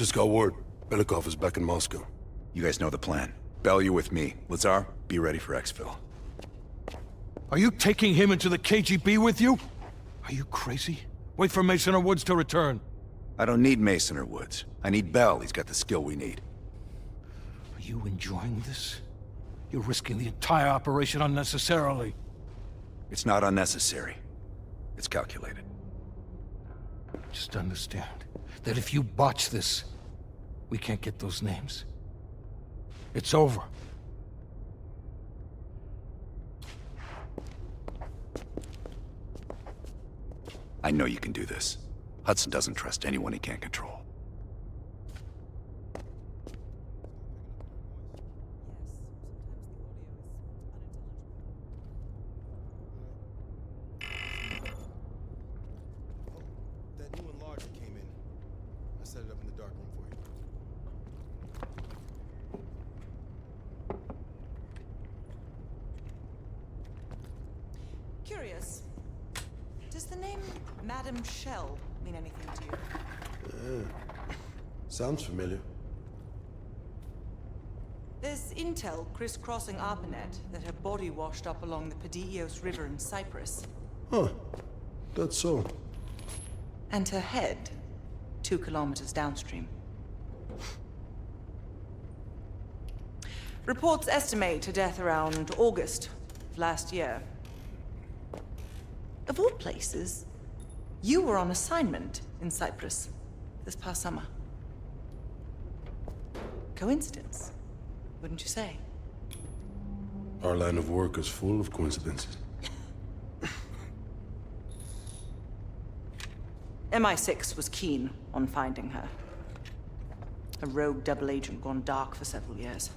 Just got word. Belikov is back in Moscow. You guys know the plan. Bell, you're with me. Lazar, be ready for exfil. Are you taking him into the KGB with you? Are you crazy? Wait for Mason or Woods to return. I don't need Mason or Woods. I need Bell. He's got the skill we need. Are you enjoying this? You're risking the entire operation unnecessarily. It's not unnecessary. It's calculated. Just understand that if you botch this, we can't get those names. It's over. I know you can do this. Hudson doesn't trust anyone he can't control. That new enlarger came in. I set it up in the dark room for you. Curious. Does the name Madam Shell mean anything to you? Sounds familiar. There's intel crisscrossing ARPANET that her body washed up along the Padios River in Cyprus. Huh. That's so. And her head, 2 kilometers downstream. Reports estimate her death around August of last year. Of all places, you were on assignment in Cyprus this past summer. Coincidence, wouldn't you say? Our line of work is full of coincidences. MI6 was keen on finding her. A rogue double agent gone dark for several years.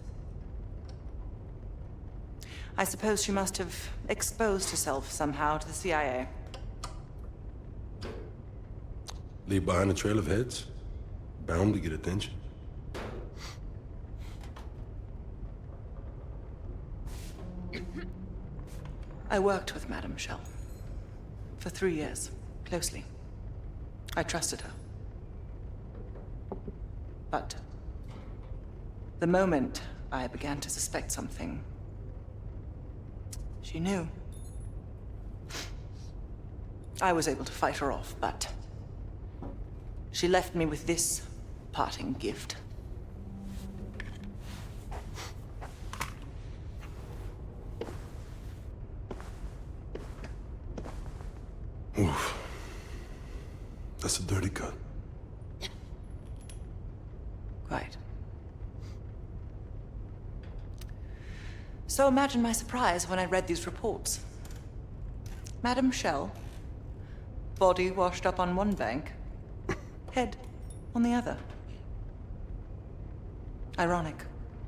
I suppose she must have exposed herself somehow to the CIA. Leave behind a trail of heads. Bound to get attention. I worked with Madame Shell for 3 years, closely. I trusted her. But the moment I began to suspect something, she knew. I was able to fight her off, but she left me with this parting gift. Oof. That's a dirty cut. Quite. So imagine my surprise when I read these reports. Madame Shell, body washed up on one bank, head on the other. Ironic,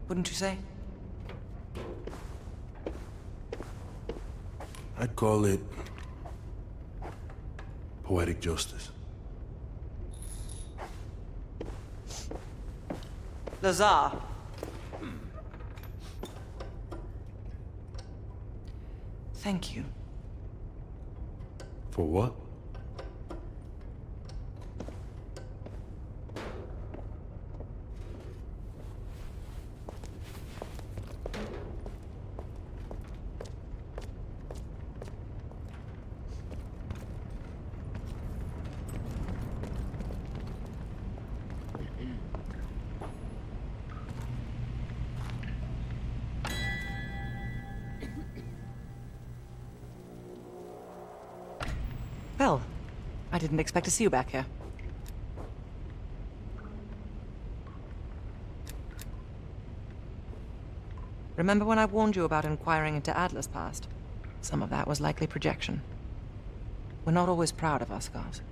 wouldn't you say? I'd call it poetic justice. Lazar. Thank you. For what? Well, I didn't expect to see you back here. Remember when I warned you about inquiring into Adler's past? Some of that was likely projection. We're not always proud of our scars.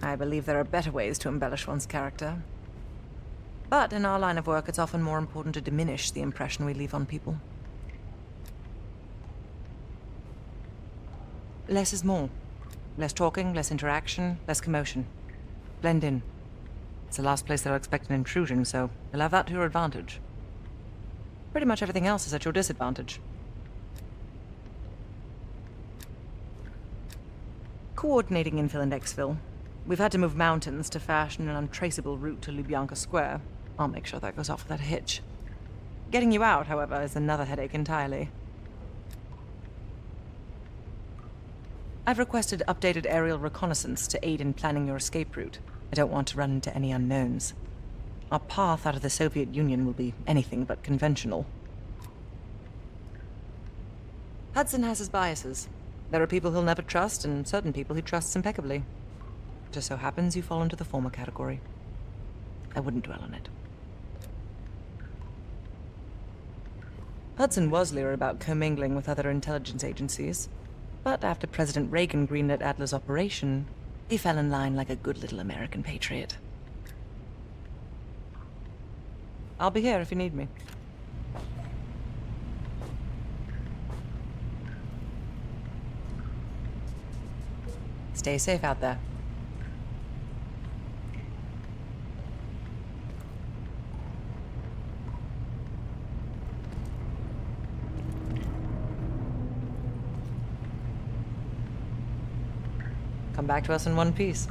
I believe there are better ways to embellish one's character. But in our line of work, it's often more important to diminish the impression we leave on people. Less is more. Less talking, less interaction, less commotion. Blend in. It's the last place they'll expect an intrusion, so you'll have that to your advantage. Pretty much everything else is at your disadvantage. Coordinating infill and exfil. We've had to move mountains to fashion an untraceable route to Lubyanka Square. I'll make sure that goes off without a hitch. Getting you out, however, is another headache entirely. I've requested updated aerial reconnaissance to aid in planning your escape route. I don't want to run into any unknowns. Our path out of the Soviet Union will be anything but conventional. Hudson has his biases. There are people he'll never trust, and certain people he trusts impeccably. Just so happens you fall into the former category. I wouldn't dwell on it. Hudson was leery about commingling with other intelligence agencies, but after President Reagan greenlit Adler's operation, he fell in line like a good little American patriot. I'll be here if you need me. Stay safe out there. Come back to us in one piece.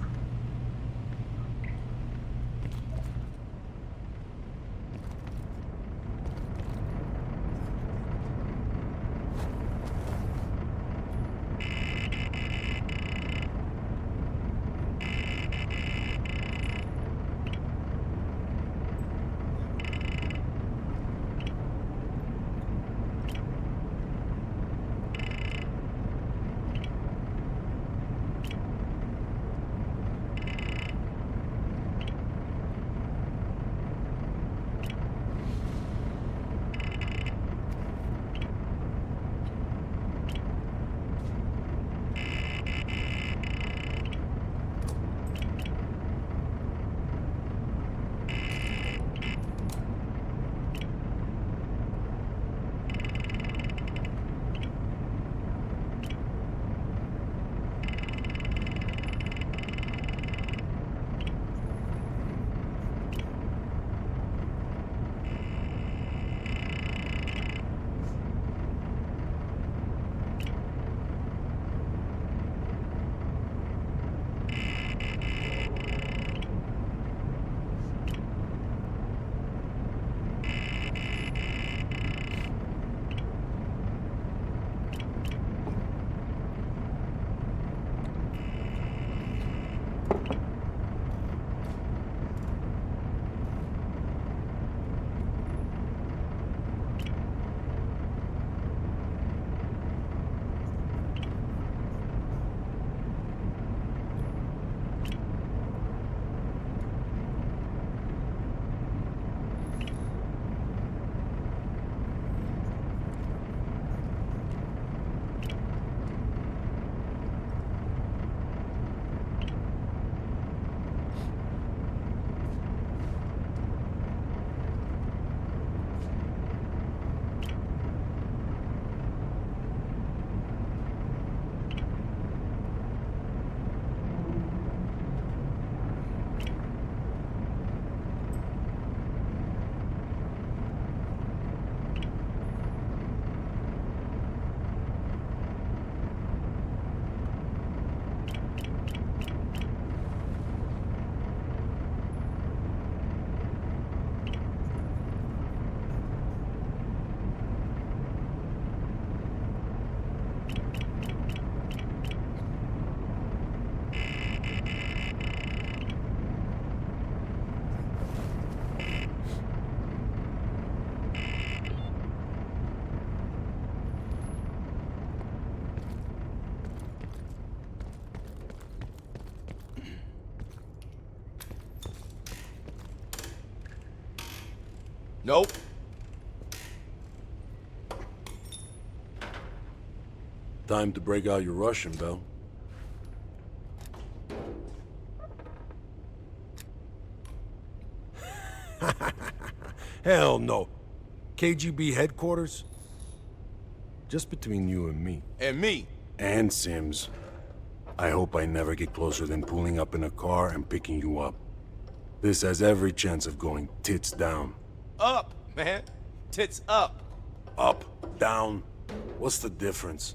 Nope. Time to break out your Russian, Bell. Hell no. KGB headquarters? Just between you and me. And me. And Sims. I hope I never get closer than pulling up in a car and picking you up. This has every chance of going tits down. Up, man. Tits up. Up, down. What's the difference?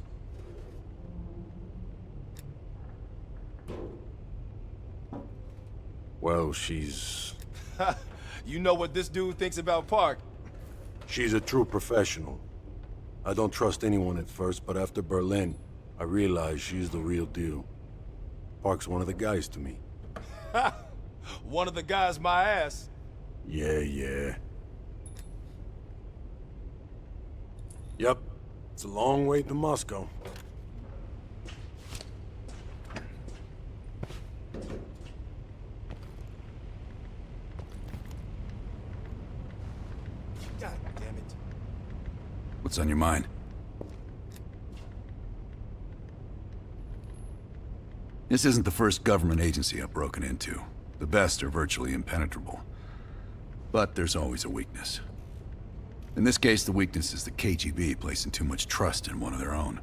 Well, she's You know what this dude thinks about Park? she's a true professional. I don't trust anyone at first, but after Berlin, I realized she's the real deal. Park's one of the guys to me. One of the guys my ass. Yeah. Yep, it's a long way to Moscow. God damn it. What's on your mind? This isn't the first government agency I've broken into. The best are virtually impenetrable. But there's always a weakness. In this case, the weakness is the KGB placing too much trust in one of their own.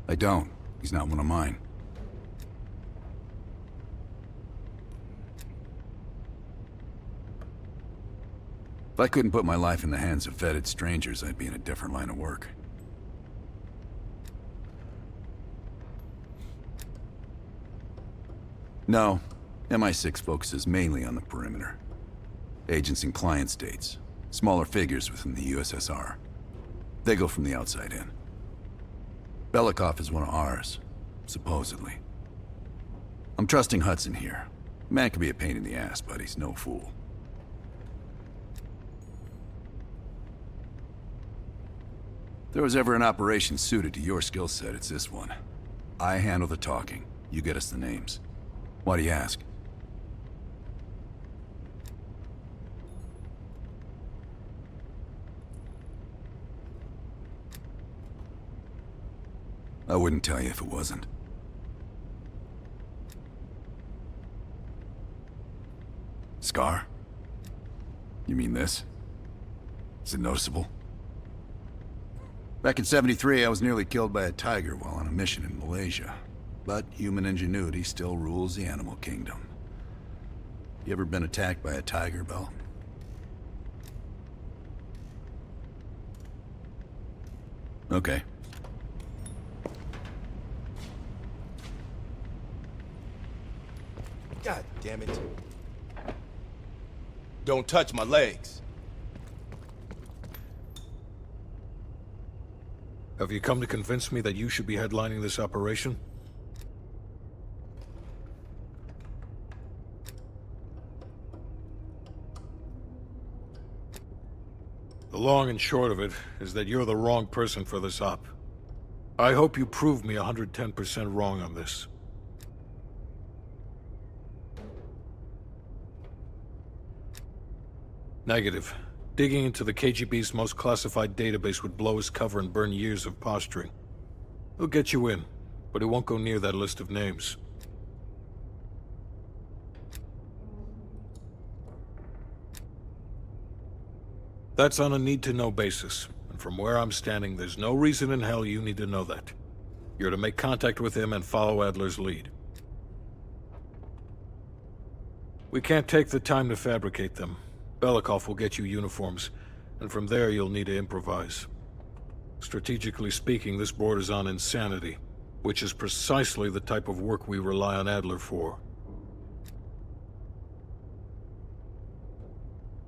I don't. He's not one of mine. If I couldn't put my life in the hands of vetted strangers, I'd be in a different line of work. No, MI6 focuses mainly on the perimeter. Agents in client states, smaller figures within the USSR. They go from the outside in. Belikov is one of ours, supposedly. I'm trusting Hudson here. The man can be a pain in the ass, but he's no fool. If there was ever an operation suited to your skill set, it's this one. I handle the talking. You get us the names. Why do you ask? I wouldn't tell you if it wasn't. Scar? You mean this? Is it noticeable? Back in '73, I was nearly killed by a tiger while on a mission in Malaysia. But human ingenuity still rules the animal kingdom. You ever been attacked by a tiger, Bell? Okay. God damn it. Don't touch my legs. Have you come to convince me that you should be headlining this operation? The long and short of it is that you're the wrong person for this op. I hope you prove me 110% wrong on this. Negative. Digging into the KGB's most classified database would blow his cover and burn years of posturing. He'll get you in, but he won't go near that list of names. That's on a need-to-know basis, and from where I'm standing, there's no reason in hell you need to know that. You're to make contact with him and follow Adler's lead. We can't take the time to fabricate them. Belikov will get you uniforms, and from there you'll need to improvise. Strategically speaking, this borders on insanity, which is precisely the type of work we rely on Adler for.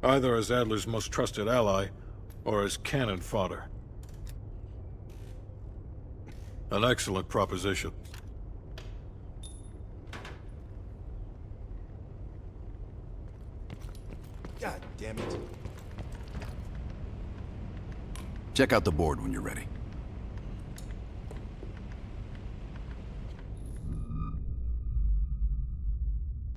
Either as Adler's most trusted ally, or as cannon fodder. An excellent proposition. God damn it. Check out the board when you're ready.